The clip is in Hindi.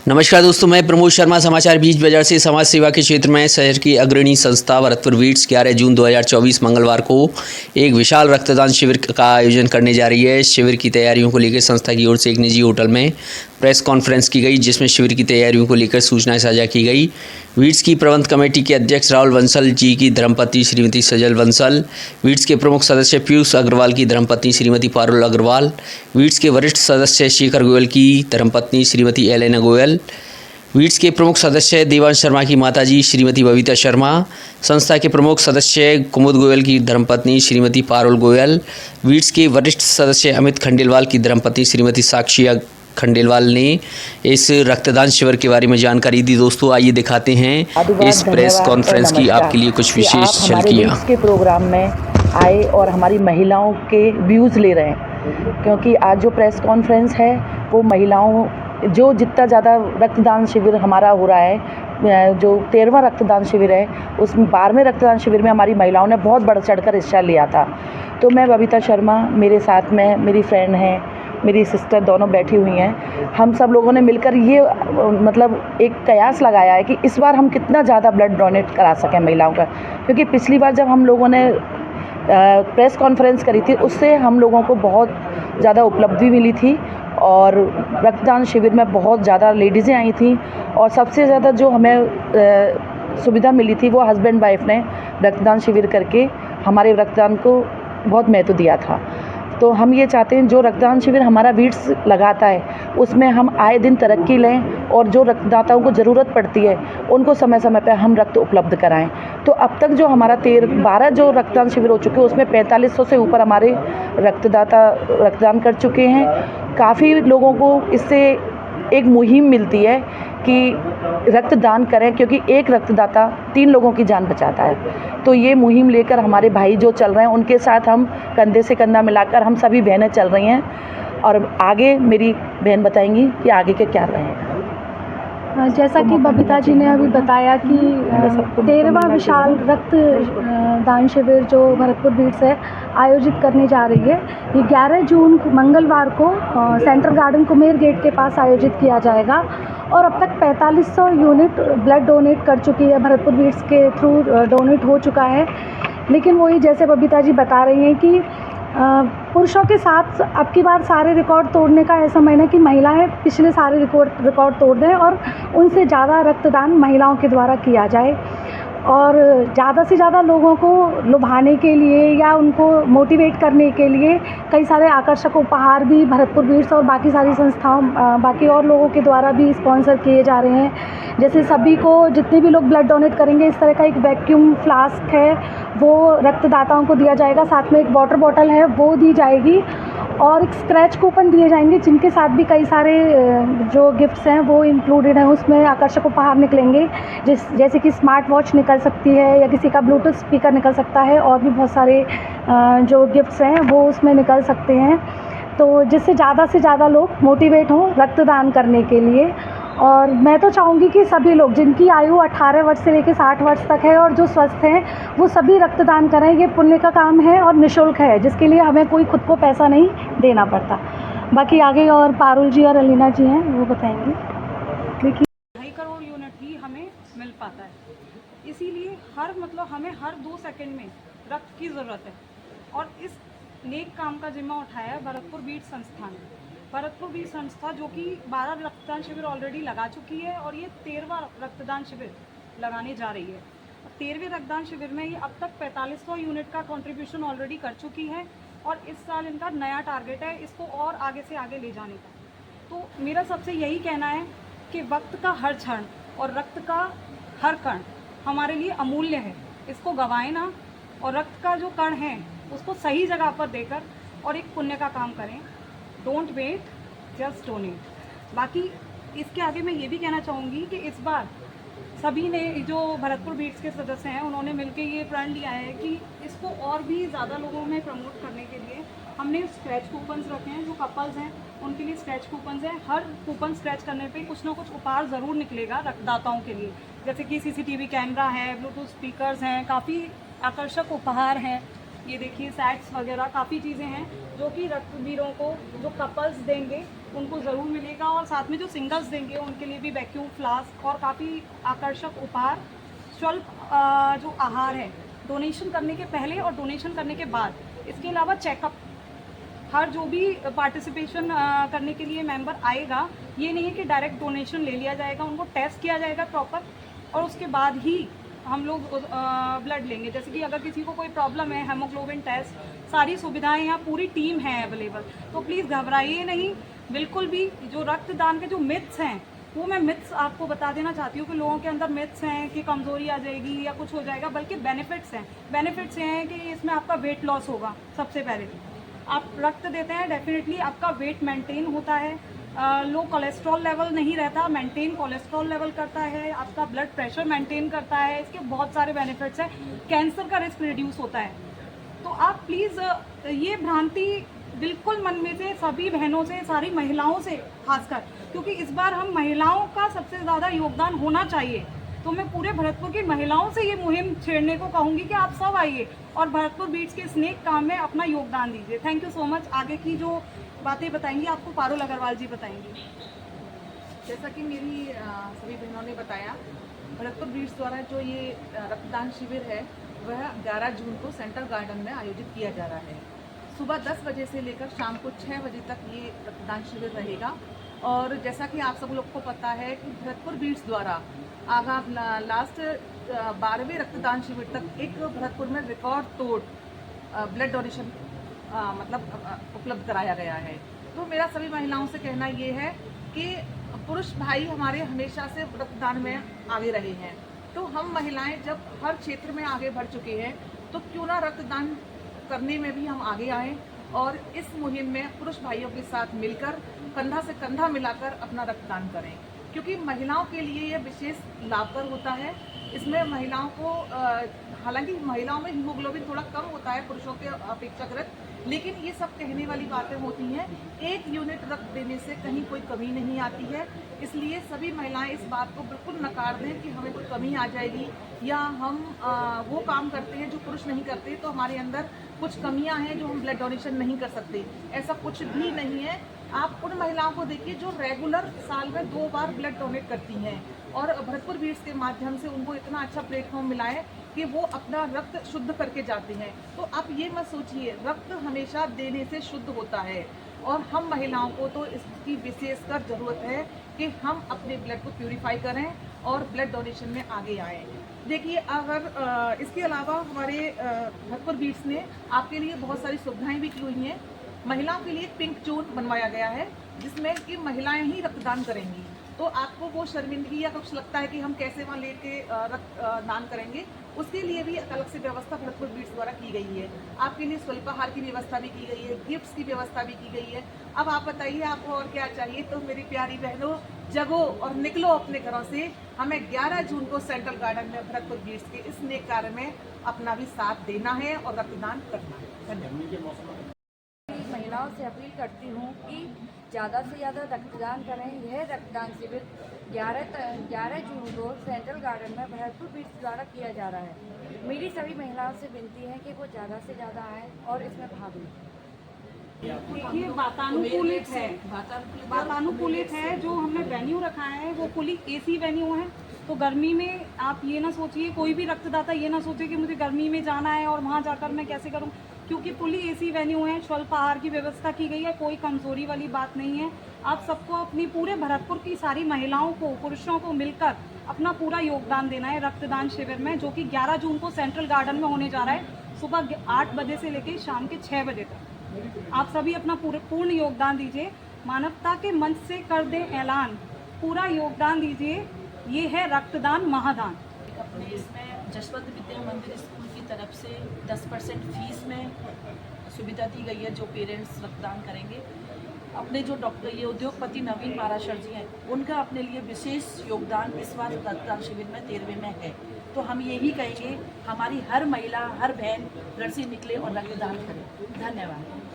नमस्कार दोस्तों, मैं प्रमोद शर्मा समाचार बीज बाजार से समाज सेवा के क्षेत्र में शहर की अग्रणी संस्था भरतपुर वीट्स 11 जून 2024 मंगलवार को एक विशाल रक्तदान शिविर का आयोजन करने जा रही है। शिविर की तैयारियों को लेकर संस्था की ओर से एक निजी होटल में प्रेस कॉन्फ्रेंस की गई, जिसमें शिविर की तैयारियों को लेकर सूचनाएं साझा की गई। वीट्स की प्रबंध कमेटी के अध्यक्ष राहुल बंसल जी की धर्मपत्नी श्रीमती सजल बंसल, वीट्स के प्रमुख सदस्य पीयूष अग्रवाल की धर्मपत्नी श्रीमती पारुल अग्रवाल, वीट्स के वरिष्ठ सदस्य शेखर गोयल की धर्मपत्नी श्रीमती एलेना गोयल, वीट्स के प्रमुख सदस्य देवांश शर्मा की माताजी श्रीमती बबीता शर्मा, संस्था के प्रमुख सदस्य कुमुद गोयल की धर्मपत्नी श्रीमती पारुल गोयल, वीट्स के वरिष्ठ सदस्य अमित खंडेलवाल की धर्मपत्नी श्रीमती साक्षी खंडेलवाल ने इस रक्तदान शिविर के बारे में जानकारी दी। दोस्तों, आइए दिखाते हैं इस प्रेस कॉन्फ्रेंस की आपके लिए कुछ विशेष झलकियाँ। के प्रोग्राम में आए और हमारी महिलाओं के व्यूज़ ले रहे हैं, क्योंकि आज जो प्रेस कॉन्फ्रेंस है वो महिलाओं जो जितना ज़्यादा रक्तदान शिविर हमारा हो रहा है, जो 13वां रक्तदान शिविर है, उसमें 12वें रक्तदान शिविर में हमारी महिलाओं ने बहुत बढ़ चढ़कर हिस्सा लिया था। तो मैं बबीता शर्मा, मेरे साथ में मेरी फ्रेंड हैं, मेरी सिस्टर, दोनों बैठी हुई हैं। हम सब लोगों ने मिलकर ये मतलब एक कयास लगाया है कि इस बार हम कितना ज़्यादा ब्लड डोनेट करा सकें महिलाओं का, क्योंकि पिछली बार जब हम लोगों ने प्रेस कॉन्फ्रेंस करी थी उससे हम लोगों को बहुत ज़्यादा उपलब्धि मिली थी और रक्तदान शिविर में बहुत ज़्यादा लेडीज़ें आई थी और सबसे ज़्यादा जो हमें सुविधा मिली थी वो हस्बैंड वाइफ ने रक्तदान शिविर करके हमारे रक्तदान को बहुत महत्व दिया था। तो हम ये चाहते हैं जो रक्तदान शिविर हमारा वीट्स लगाता है उसमें हम आए दिन तरक्की लें और जो रक्तदाताओं को ज़रूरत पड़ती है उनको समय समय पर हम रक्त उपलब्ध कराएं। तो अब तक जो हमारा 12 जो रक्तदान शिविर हो चुके हैं उसमें 4500 से ऊपर हमारे रक्तदाता रक्तदान कर चुके हैं। काफ़ी लोगों को इससे एक मुहिम मिलती है कि रक्तदान करें, क्योंकि एक रक्तदाता 3 लोगों की जान बचाता है। तो ये मुहिम लेकर हमारे भाई जो चल रहे हैं उनके साथ हम कंधे से कंधा मिलाकर हम सभी बहनें चल रही हैं और आगे मेरी बहन बताएंगी कि आगे के क्या रहेगा। जैसा कि बबीता जी ने अभी बताया कि 13वां विशाल रक्तदान शिविर जो भरतपुर वीट्स है आयोजित करने जा रही है, ये 11 जून मंगलवार को सेंट्रल गार्डन कुमेर गेट के पास आयोजित किया जाएगा और अब तक 4500 यूनिट ब्लड डोनेट कर चुकी है, भरतपुर वीट्स के थ्रू डोनेट हो चुका है। लेकिन वही जैसे बबीता जी बता रही हैं कि पुरुषों के साथ अब की बार सारे रिकॉर्ड तोड़ने का ऐसा महीना कि महिलाएं पिछले सारे रिकॉर्ड तोड़ दें और उनसे ज़्यादा रक्तदान महिलाओं के द्वारा किया जाए और ज़्यादा से ज़्यादा लोगों को लुभाने के लिए या उनको मोटिवेट करने के लिए कई सारे आकर्षक उपहार भी भरतपुर वीट्स और बाकी सारी संस्थाओं बाकी और लोगों के द्वारा भी स्पॉन्सर किए जा रहे हैं। जैसे सभी को जितने भी लोग ब्लड डोनेट करेंगे इस तरह का एक वैक्यूम फ्लास्क है वो रक्तदाताओं को दिया जाएगा, साथ में एक वाटर बॉटल है वो दी जाएगी और एक स्क्रैच कूपन दिए जाएंगे जिनके साथ भी कई सारे जो गिफ्ट्स हैं वो इंक्लूडेड हैं। उसमें आकर्षक उपहार निकलेंगे जैसे कि स्मार्ट वॉच निकल सकती है या किसी का ब्लूटूथ स्पीकर निकल सकता है और भी बहुत सारे जो गिफ्ट्स हैं वो उसमें निकल सकते हैं, तो जिससे ज़्यादा से ज़्यादा लोग मोटिवेट हों रक्तदान करने के लिए। और मैं तो चाहूँगी कि सभी लोग जिनकी आयु 18 वर्ष से लेकर 60 वर्ष तक है और जो स्वस्थ हैं वो सभी रक्तदान करें। ये पुण्य का काम है और निःशुल्क है, जिसके लिए हमें कोई खुद को पैसा नहीं देना पड़ता। बाकी आगे और पारुल जी और अलीना जी हैं वो बताएंगे। देखिए 2.5 करोड़ यूनिट ही हमें मिल पाता है, इसीलिए हमें हर 2 सेकंड में रक्त की ज़रूरत है और इस नेक काम का जिम्मा उठाया है भरतपुर वीट्स संस्था ने। भरतपुर वीट्स संस्था जो कि 12 रक्तदान शिविर ऑलरेडी लगा चुकी है और ये 13वां रक्तदान शिविर लगाने जा रही है। 13वें रक्तदान शिविर में ये अब तक 4500 यूनिट का कंट्रीब्यूशन ऑलरेडी कर चुकी है और इस साल इनका नया टारगेट है इसको और आगे से आगे ले जाने का। तो मेरा सबसे यही कहना है कि वक्त का हर क्षण और रक्त का हर कण हमारे लिए अमूल्य है, इसको गंवाएं ना और रक्त का जो कण है उसको सही जगह पर देकर और एक पुण्य का काम करें। Don't wait, just donate. बाकी इसके आगे मैं ये भी कहना चाहूँगी कि इस बार सभी ने जो भरतपुर वीट्स के सदस्य हैं उन्होंने मिलकर ये प्रण लिया है कि इसको और भी ज़्यादा लोगों में प्रमोट करने के लिए हमने स्क्रैच कूपन्स रखे हैं। जो कपल्स हैं उनके लिए स्क्रैच कूपन्स हैं, हर कूपन स्क्रैच करने पे कुछ ना कुछ उपहार ज़रूर निकलेगा रक्तदाताओं के लिए, जैसे कि CCTV कैमरा है, ब्लूटूथ स्पीकर्स हैं, काफ़ी आकर्षक उपहार हैं। ये देखिए सेट्स वगैरह काफ़ी चीज़ें हैं जो कि रक्तवीरों को जो कपल्स देंगे उनको ज़रूर मिलेगा। और साथ में जो सिंगल्स देंगे उनके लिए भी वैक्यूम फ्लास्क और काफ़ी आकर्षक उपहार, स्वल्प जो आहार है डोनेशन करने के पहले और डोनेशन करने के बाद। इसके अलावा चेकअप, हर जो भी पार्टिसिपेशन करने के लिए मेंबर आएगा, ये नहीं है कि डायरेक्ट डोनेशन ले लिया जाएगा, उनको टेस्ट किया जाएगा प्रॉपर और उसके बाद ही हम लोग ब्लड लेंगे। जैसे कि अगर किसी को कोई प्रॉब्लम है, हेमोग्लोबिन टेस्ट, सारी सुविधाएं यहाँ पूरी टीम है अवेलेबल। तो प्लीज़ घबराइए नहीं बिल्कुल भी। जो रक्तदान के जो मिथ्स हैं वो मैं मिथ्स आपको बता देना चाहती हूँ कि लोगों के अंदर मिथ्स हैं कि कमज़ोरी आ जाएगी या कुछ हो जाएगा, बल्कि बेनिफिट्स हैं। बेनिफिट्स ये हैं कि इसमें आपका वेट लॉस होगा। सबसे पहले आप रक्त देते हैं, डेफिनेटली आपका वेट मेंटेन होता है, लो कोलेस्ट्रॉल लेवल नहीं रहता, मेंटेन कोलेस्ट्रॉल लेवल करता है, आपका ब्लड प्रेशर मेंटेन करता है। इसके बहुत सारे बेनिफिट्स हैं। कैंसर का रिस्क रिड्यूस होता है। तो आप प्लीज़ ये भ्रांति बिल्कुल मन में से, सभी बहनों से, सारी महिलाओं से खासकर, क्योंकि इस बार हम महिलाओं का सबसे ज़्यादा योगदान होना चाहिए। तो मैं पूरे भरतपुर की महिलाओं से ये मुहिम छेड़ने को कहूँगी कि आप सब आइए और भरतपुर बीट्स के स्नेक काम में अपना योगदान दीजिए। Thank you so much. आगे की जो बातें बताएंगी आपको पारुल अग्रवाल जी बताएंगी। जैसा कि मेरी सभी बहनों ने बताया, भरतपुर बीट्स द्वारा जो ये रक्तदान शिविर है वह 11 जून को सेंट्रल गार्डन में आयोजित किया जा रहा है। सुबह 10 बजे से लेकर शाम को 6 बजे तक ये रक्तदान शिविर रहेगा। और जैसा कि आप सब लोग को पता है कि भरतपुर बीट्स द्वारा लास्ट 12वें रक्तदान शिविर तक एक भरतपुर में रिकॉर्ड तोड़ ब्लड डोनेशन उपलब्ध कराया गया है। तो मेरा सभी महिलाओं से कहना ये है कि पुरुष भाई हमारे हमेशा से रक्तदान में आगे रहे हैं, तो हम महिलाएं जब हर क्षेत्र में आगे बढ़ चुके हैं तो क्यों ना रक्तदान करने में भी हम आगे आएँ और इस मुहिम में पुरुष भाइयों के साथ मिलकर कंधा से कंधा मिलाकर अपना रक्तदान करें, क्योंकि महिलाओं के लिए यह विशेष लाभकर होता है। इसमें महिलाओं को हालांकि महिलाओं में हीमोग्लोबिन थोड़ा कम होता है पुरुषों के अपेक्षाकृत, लेकिन ये सब कहने वाली बातें होती हैं। 1 यूनिट रक्त देने से कहीं कोई कमी नहीं आती है, इसलिए सभी महिलाएं इस बात को बिल्कुल नकार दें कि हमें कोई कमी आ जाएगी या हम वो काम करते हैं जो पुरुष नहीं करते, तो हमारे अंदर कुछ कमियां हैं जो हम ब्लड डोनेशन नहीं कर सकते। ऐसा कुछ भी नहीं है। आप उन महिलाओं को देखिए जो रेगुलर साल में 2 बार ब्लड डोनेट करती हैं और भरतपुर बीट्स के माध्यम से उनको इतना अच्छा प्लेटफॉर्म मिला है कि वो अपना रक्त शुद्ध करके जाते हैं। तो आप ये मत सोचिए, रक्त हमेशा देने से शुद्ध होता है और हम महिलाओं को तो इसकी विशेषकर ज़रूरत है कि हम अपने ब्लड को प्यूरिफाई करें और ब्लड डोनेशन में आगे आएँ। देखिए, अगर इसके अलावा हमारे भरतपुर बीट्स ने आपके लिए बहुत सारी सुविधाएं भी की हुई हैं। महिलाओं के लिए एक पिंक जोन बनवाया गया है जिसमें कि महिलाएं ही रक्तदान करेंगी। तो आपको वो शर्मिंदगी या कुछ लगता है कि हम कैसे वहाँ लेट के रक्तदान करेंगे, उसके लिए भी अलग से व्यवस्था भरतपुर बीट्स द्वारा की गई है। आपके लिए स्वल्पाहार की व्यवस्था भी की गई है, गिफ्ट्स की व्यवस्था भी की गई है। अब आप बताइए आपको और क्या चाहिए। तो मेरी प्यारी बहनों, जगो और निकलो अपने घरों से। हमें 11 जून को सेंट्रल गार्डन में भरतपुर बीट्स के इस नेक कार्य में अपना भी साथ देना है और रक्तदान करना है। धन्यवाद। महिलाओं से अपील करती हूँ कि ज़्यादा से ज़्यादा रक्तदान करें। यह रक्तदान शिविर 11 जून को सेंट्रल गार्डन में भरतपुर बीट्स द्वारा किया जा रहा है। मेरी सभी महिलाओं से विनती है कि वो ज़्यादा से ज़्यादा आएँ और इसमें भाग लें। देखिए, वातानुकूलित है। जो हमने वेन्यू रखा है वो फुली AC वेन्यू है। तो गर्मी में आप ये ना सोचिए, कोई भी रक्तदाता ये ना सोचे कि मुझे गर्मी में जाना है और वहाँ जाकर मैं कैसे करूँ, क्योंकि फुली AC वेन्यू है। स्वल्पाहार की व्यवस्था की गई है, कोई कमज़ोरी वाली बात नहीं है। आप सबको अपनी पूरे भरतपुर की सारी महिलाओं को, पुरुषों को मिलकर अपना पूरा योगदान देना है रक्तदान शिविर में, जो कि 11 जून को सेंट्रल गार्डन में होने जा रहा है सुबह 8 बजे से लेकर शाम के 6 बजे तक। आप सभी अपना पूर्ण योगदान दीजिए। मानवता के मंच से कर दें ऐलान, पूरा योगदान दीजिए। ये है रक्तदान महादान। अपने इसमें जसवंत विद्या मंदिर स्कूल की तरफ से 10% फीस में सुविधा दी गई है जो पेरेंट्स रक्तदान करेंगे। अपने जो डॉक्टर ये उद्योगपति नवीन पाराशर जी हैं, उनका अपने लिए विशेष योगदान इस बार रक्तदान शिविर में 13वें में है। तो हम यही कहेंगे, हमारी हर महिला, हर बहन घर से निकले और रक्तदान करें। धन्यवाद।